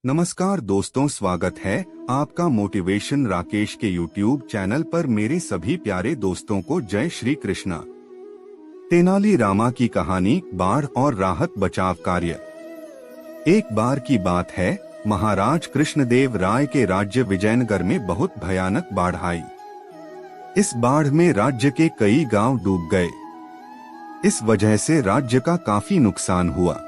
नमस्कार दोस्तों, स्वागत है आपका मोटिवेशन राकेश के YouTube चैनल पर। मेरे सभी प्यारे दोस्तों को जय श्री कृष्णा। तेनाली रामा की कहानी, बाढ़ और राहत बचाव कार्य। एक बार की बात है, महाराज कृष्णदेव राय के राज्य विजयनगर में बहुत भयानक बाढ़ आई। इस बाढ़ में राज्य के कई गांव डूब गए। इस वजह से राज्य का काफी नुकसान हुआ।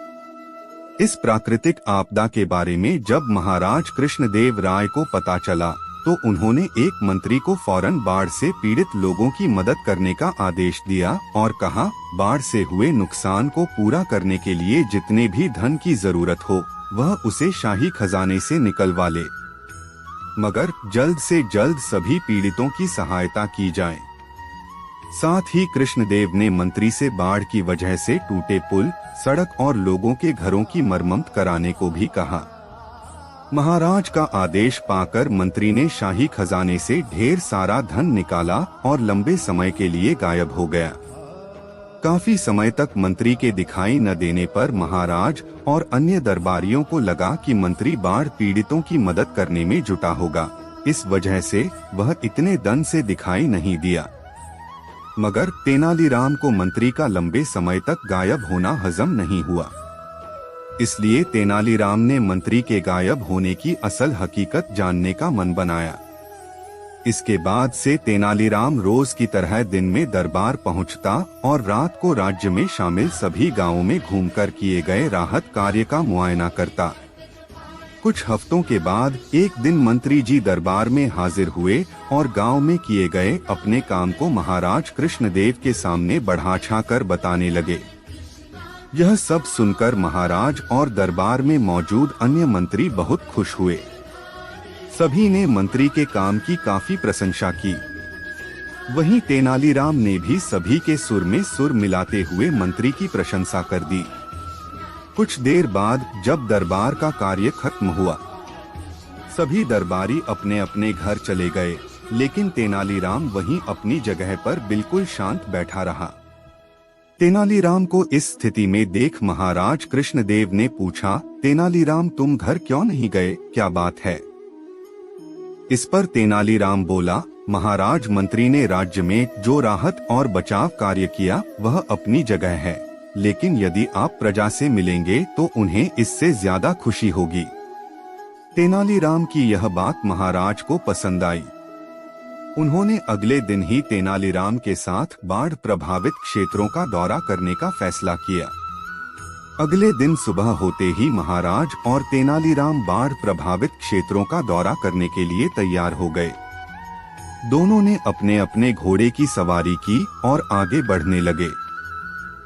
इस प्राकृतिक आपदा के बारे में जब महाराज कृष्णदेव राय को पता चला तो उन्होंने एक मंत्री को फौरन बाढ़ से पीड़ित लोगों की मदद करने का आदेश दिया और कहा, बाढ़ से हुए नुकसान को पूरा करने के लिए जितने भी धन की जरूरत हो वह उसे शाही खजाने से निकलवा ले, मगर जल्द से जल्द सभी पीड़ितों की सहायता की जाए। साथ ही कृष्णदेव ने मंत्री से बाढ़ की वजह से टूटे पुल, सड़क और लोगों के घरों की मरम्मत कराने को भी कहा। महाराज का आदेश पाकर मंत्री ने शाही खजाने से ढेर सारा धन निकाला और लंबे समय के लिए गायब हो गया। काफी समय तक मंत्री के दिखाई न देने पर महाराज और अन्य दरबारियों को लगा कि मंत्री बाढ़ पीड़ितों की मदद करने में जुटा होगा, इस वजह से वह इतने दिन से दिखाई नहीं दिया। मगर तेनालीराम को मंत्री का लंबे समय तक गायब होना हजम नहीं हुआ। इसलिए तेनालीराम ने मंत्री के गायब होने की असल हकीकत जानने का मन बनाया। इसके बाद से तेनालीराम रोज की तरह दिन में दरबार पहुंचता और रात को राज्य में शामिल सभी गांवों में घूमकर किए गए राहत कार्य का मुआयना करता। कुछ हफ्तों के बाद एक दिन मंत्री जी दरबार में हाजिर हुए और गांव में किए गए अपने काम को महाराज कृष्णदेव के सामने बढ़ा चढ़ाकर बताने लगे। यह सब सुनकर महाराज और दरबार में मौजूद अन्य मंत्री बहुत खुश हुए। सभी ने मंत्री के काम की काफी प्रशंसा की। वहीं तेनालीराम ने भी सभी के सुर में सुर मिलाते हुए मंत्री की प्रशंसा कर दी। कुछ देर बाद जब दरबार का कार्य खत्म हुआ, सभी दरबारी अपने अपने घर चले गए, लेकिन तेनालीराम वहीं अपनी जगह पर बिल्कुल शांत बैठा रहा। तेनालीराम को इस स्थिति में देख महाराज कृष्णदेव ने पूछा, तेनालीराम तुम घर क्यों नहीं गए, क्या बात है? इस पर तेनालीराम बोला, महाराज मंत्री ने राज्य में जो राहत और बचाव कार्य किया वह अपनी जगह है, लेकिन यदि आप प्रजा से मिलेंगे तो उन्हें इससे ज्यादा खुशी होगी। तेनालीराम की यह बात महाराज को पसंद आई। उन्होंने अगले दिन ही तेनालीराम के साथ बाढ़ प्रभावित क्षेत्रों का दौरा करने का फैसला किया। अगले दिन सुबह होते ही महाराज और तेनालीराम बाढ़ प्रभावित क्षेत्रों का दौरा करने के लिए तैयार हो गए। दोनों ने अपने अपने घोड़े की सवारी की और आगे बढ़ने लगे।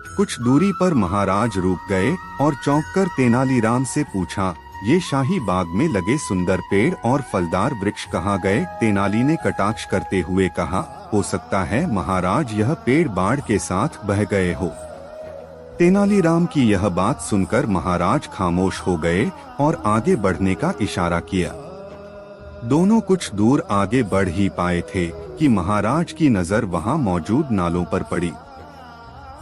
कुछ दूरी पर महाराज रुक गए और चौंककर तेनालीराम से पूछा, ये शाही बाग में लगे सुंदर पेड़ और फलदार वृक्ष कहाँ गए? तेनाली ने कटाक्ष करते हुए कहा, हो सकता है महाराज यह पेड़ बाढ़ के साथ बह गए हो। तेनालीराम की यह बात सुनकर महाराज खामोश हो गए और आगे बढ़ने का इशारा किया। दोनों कुछ दूर आगे बढ़ ही पाए थे कि महाराज की नजर वहां मौजूद नालों पर पड़ी।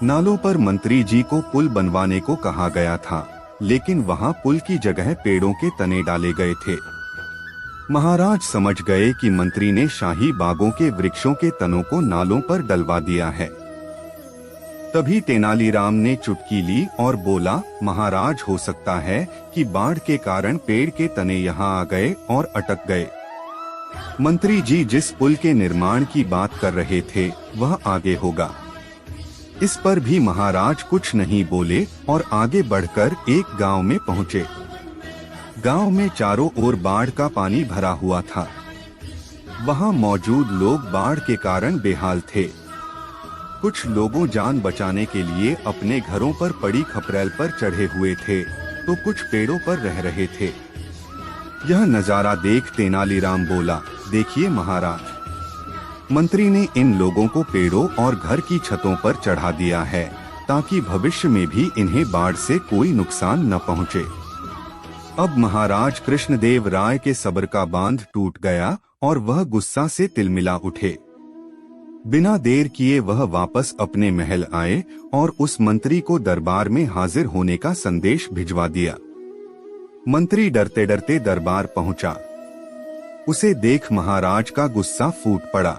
नालों पर मंत्री जी को पुल बनवाने को कहा गया था, लेकिन वहां पुल की जगह पेड़ों के तने डाले गए थे। महाराज समझ गए कि मंत्री ने शाही बागों के वृक्षों के तनों को नालों पर डलवा दिया है। तभी तेनालीराम ने चुटकी ली और बोला, महाराज हो सकता है कि बाढ़ के कारण पेड़ के तने यहाँ आ गए और अटक गए। मंत्री जी जिस पुल के निर्माण की बात कर रहे थे वह आगे होगा। इस पर भी महाराज कुछ नहीं बोले और आगे बढ़कर एक गांव में पहुंचे। गांव में चारों ओर बाढ़ का पानी भरा हुआ था। वहां मौजूद लोग बाढ़ के कारण बेहाल थे। कुछ लोगों जान बचाने के लिए अपने घरों पर पड़ी खपरेल पर चढ़े हुए थे, तो कुछ पेड़ों पर रह रहे थे। यह नजारा देख तेनालीराम बोला, देखिए महाराज, मंत्री ने इन लोगों को पेड़ों और घर की छतों पर चढ़ा दिया है ताकि भविष्य में भी इन्हें बाढ़ से कोई नुकसान न पहुंचे। अब महाराज कृष्णदेव राय के सब्र का बांध टूट गया और वह गुस्सा से तिलमिला उठे। बिना देर किए वह वापस अपने महल आए और उस मंत्री को दरबार में हाजिर होने का संदेश भिजवा दिया। मंत्री डरते डरते दरबार पहुंचा। उसे देख महाराज का गुस्सा फूट पड़ा।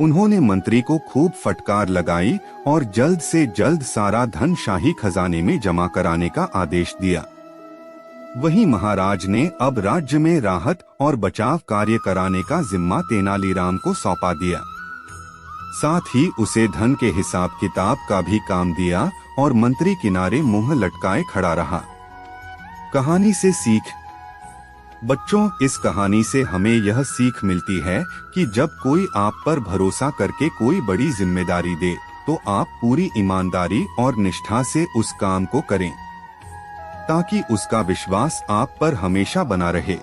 उन्होंने मंत्री को खूब फटकार लगाई और जल्द से जल्द सारा धन शाही खजाने में जमा कराने का आदेश दिया। वहीं महाराज ने अब राज्य में राहत और बचाव कार्य कराने का जिम्मा तेनालीराम को सौंपा दिया। साथ ही उसे धन के हिसाब किताब का भी काम दिया और मंत्री किनारे मुंह लटकाए खड़ा रहा। कहानी से सीख। बच्चों, इस कहानी से हमें यह सीख मिलती है कि जब कोई आप पर भरोसा करके कोई बड़ी जिम्मेदारी दे तो आप पूरी ईमानदारी और निष्ठा से उस काम को करें, ताकि उसका विश्वास आप पर हमेशा बना रहे।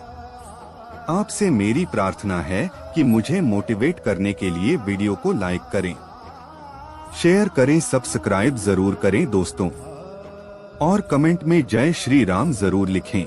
आपसे मेरी प्रार्थना है कि मुझे मोटिवेट करने के लिए वीडियो को लाइक करें, शेयर करें, सब्सक्राइब जरूर करें दोस्तों, और कमेंट में जय श्री राम जरूर लिखें।